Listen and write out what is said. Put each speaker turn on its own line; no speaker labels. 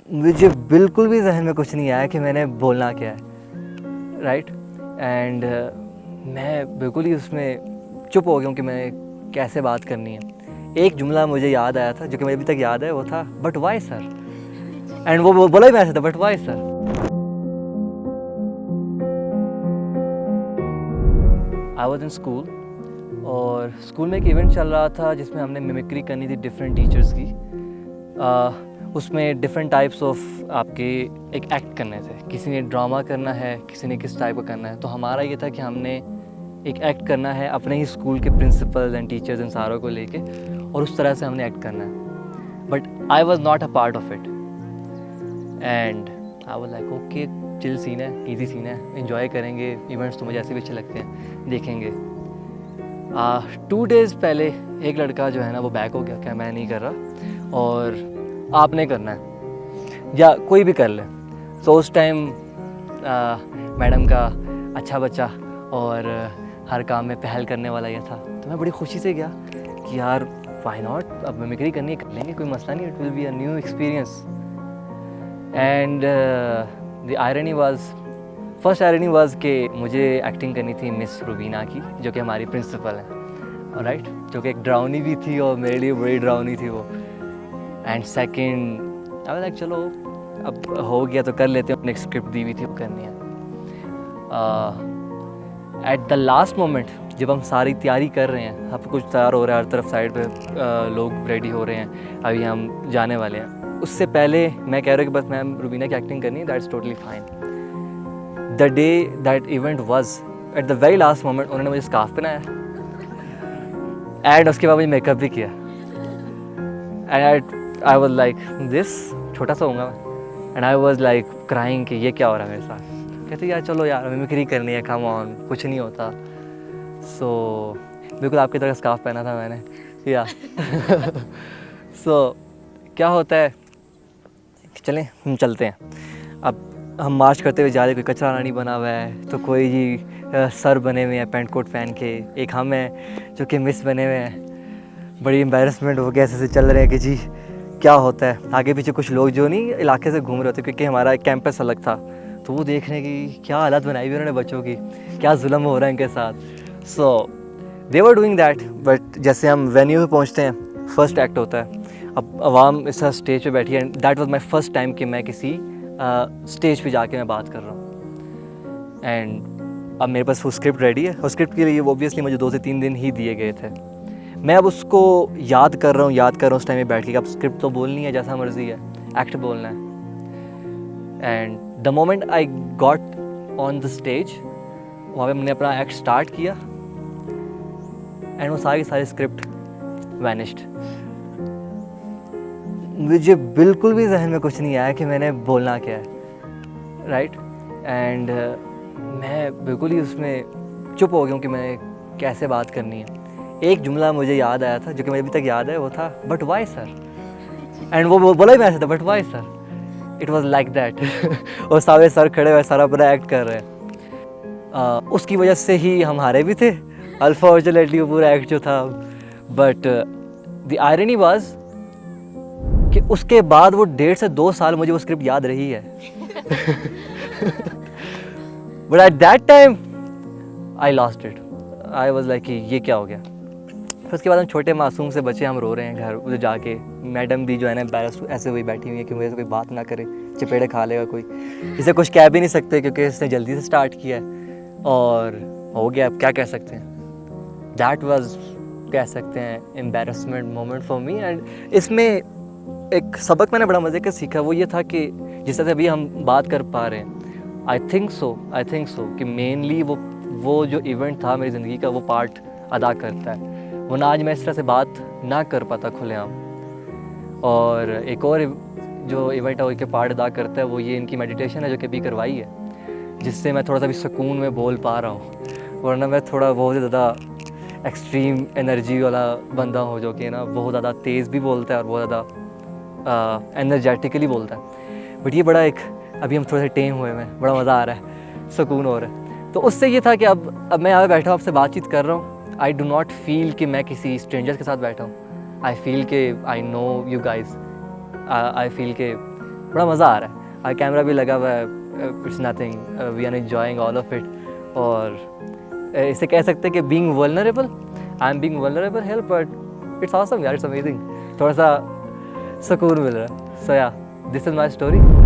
मुझे बिल्कुल भी जहन में कुछ नहीं आया कि मैंने बोलना क्या है, राइट। एंड मैं बिल्कुल ही उसमें चुप हो गया हूँ कि मैं कैसे बात करनी है। एक जुमला मुझे याद आया था जो कि मुझे अभी तक याद है, वो था बट वाई सर। एंड वो बोला ही मैं ऐसा था, but why sir. I was in school और स्कूल में एक इवेंट चल रहा था जिसमें हमने मिमिक्री करनी थी डिफरेंट टीचर्स की। उसमें डिफरेंट टाइप्स ऑफ आपके एक एक्ट करने थे। किसी ने ड्रामा करना है, किसी ने किस टाइप का करना है। तो हमारा ये था कि हमने एक एक्ट करना है अपने ही स्कूल के प्रिंसिपल एंड टीचर्स इन सारों को लेके, और उस तरह से हमने एक्ट करना है। But I was not a part of it and I was like okay, chill scene है, ईजी सीन है, इन्जॉय करेंगे। इवेंट्स तो मुझे ऐसे भी अच्छे लगते हैं, देखेंगे। 2 डेज़ पहले एक लड़का जो है ना वो बैक हो गया, क्या मैं नहीं कर रहा और आपने करना है या कोई भी कर ले। तो उस टाइम मैडम का अच्छा बच्चा और हर काम में पहल करने वाला ये था। तो मैं बड़ी खुशी से गया कि यार व्हाई नॉट, अब मिमिक्री करनी है कर लेंगे, कोई मसला नहीं, it will be a new experience. And the irony was, first irony was कि मुझे एक्टिंग करनी थी मिस रुबीना की, जो कि हमारी प्रिंसिपल हैं, राइट, जो कि एक ड्राउनी भी थी और मेरे लिए बड़ी ड्राउनी थी वो। And second I was like चलो अब हो गया तो कर लेते हैं, अपने स्क्रिप्ट दी हुई थी वो करनी है। एट द लास्ट मोमेंट जब हम सारी तैयारी कर रहे हैं, सब कुछ तैयार हो रहा है, हर तरफ साइड पे लोग रेडी हो रहे हैं, अभी हम जाने वाले हैं, उससे पहले मैं कह रहा हूँ कि बस मैम रुबीना की एक्टिंग करनी है, that's totally fine. The day that event was, at the very last moment उन्होंने मुझे स्कार्फ पहनाया एंड उसके बाद मुझे मेकअप भी किया। And I was like this, छोटा सा होऊंगा मैं, and I was like crying कि ये क्या हो रहा है मेरे साथ। कहते यार चलो यार मिमिक्री करनी है, कम ऑन, कुछ नहीं होता। सो बिल्कुल आपकी तरह स्कार्फ पहना था मैंने, या सो क्या होता है, चलें हम चलते हैं। अब हम मार्च करते हुए जा रहे, कोई कचरा नहीं बना हुआ है, तो कोई जी सर बने हुए हैं पेंट कोट पहन के, एक हम हैं जो कि मिस बने हुए हैं। बड़ी एम्बेरसमेंट हो गया, ऐसे से चल रहे हैं कि जी क्या होता है। आगे पीछे कुछ लोग जो नहीं इलाके से घूम रहे होते, क्योंकि हमारा एक कैंपस अलग था, तो वो देखने की क्या हालत बनाई हुई उन्होंने बच्चों की, क्या जुल्म हो रहा है इनके साथ। सो दे वर डूइंग दैट। बट जैसे हम वेन्यू पे पहुंचते हैं, फर्स्ट एक्ट होता है, अब आवाम इस तरह स्टेज पे बैठी है, and that was my first time कि मैं किसी स्टेज पे जाके मैं बात कर रहा हूँ। एंड अब मेरे पास वो स्क्रिप्ट रेडी है, और स्क्रिप्ट के लिए ओबियसली मुझे 2 से 3 दिन ही दिए गए थे। मैं अब उसको याद कर रहा हूँ उस टाइम में बैठ के। अब स्क्रिप्ट तो बोलनी है, जैसा मर्जी है, एक्ट बोलना है। And the moment I got on the stage, वहाँ पे मैंने अपना एक्ट स्टार्ट किया एंड वो सारी स्क्रिप्ट वैनिश्ड। मुझे बिल्कुल भी जहन में कुछ नहीं आया कि मैंने बोलना क्या है, राइट। एंड मैं बिल्कुल ही उसमें चुप हो गया हूँ कि मैंने कैसे बात करनी है। एक जुमला मुझे याद आया था जो कि मुझे अभी तक याद है, वो था बट वाई सर। एंड वो बोला ही मैं ऐसा था, but why sir, it was like that. और सारे सर खड़े हुए सारा पूरा एक्ट कर रहे हैं। उसकी वजह से ही हम हारे भी थे अनफॉर्चुनेटली, वो पूरा एक्ट जो था। बट द आयरनी वाज कि उसके बाद वो 1.5 से 2 साल मुझे वो स्क्रिप्ट याद रही है। But at that time I lost it. I was like कि ये क्या हो गया। फिर उसके बाद हम छोटे मासूम से बच्चे, हम रो रहे हैं घर उधर जाके। मैडम भी जो है ना एम्बैरेस्ड ऐसे हुई बैठी हुई है कि मुझे से कोई बात ना करे, चपेड़े खा लेगा कोई, इसे कुछ कह भी नहीं सकते क्योंकि इसने जल्दी से स्टार्ट किया है और हो गया, अब क्या कह सकते हैं। दैट वाज, कह सकते हैं, embarrassment moment for me. And इसमें एक सबक मैंने बड़ा मज़े का सीखा, वो ये था कि जिस तरह से अभी हम बात कर पा रहे हैं, आई थिंक सो कि मेनली वो जो इवेंट था मेरी ज़िंदगी का, वो पार्ट अदा करता है। वरना आज मैं इस तरह से बात ना कर पाता खुलेआम। और एक और जो इवेंट है वो के पार्ट अदा करता है, वो ये इनकी मेडिटेशन है जो कि अभी करवाई है, जिससे मैं थोड़ा सा भी सुकून में बोल पा रहा हूँ। वरना मैं थोड़ा बहुत ज़्यादा एक्सट्रीम एनर्जी वाला बंदा हूँ, जो कि ना बहुत ज़्यादा तेज़ भी बोलता है और बहुत ज़्यादा एनर्जेटिकली बोलता है। बट ये बड़ा एक, अभी हम थोड़े से टेम हुए हैं, बड़ा मज़ा आ रहा है, सुकून हो रहा है। तो उससे ये था कि अब मैं यहाँ पे बैठा हूँ, आपसे बातचीत कर रहा हूँ। आई डू नॉट फील कि मैं किसी स्ट्रेंजर्स के साथ बैठा हूँ। आई फील के I know you guys. I feel के बड़ा मज़ा आ रहा है, कैमरा भी लगा हुआ है, it's nothing, we are enjoying all of it. और इसे कह सकते हैं कि being vulnerable, I am being vulnerable here, but it's awesome यार, इट्स अमेजिंग, थोड़ा सा सुकून मिल रहा है। सो या, दिस इज़ माई स्टोरी।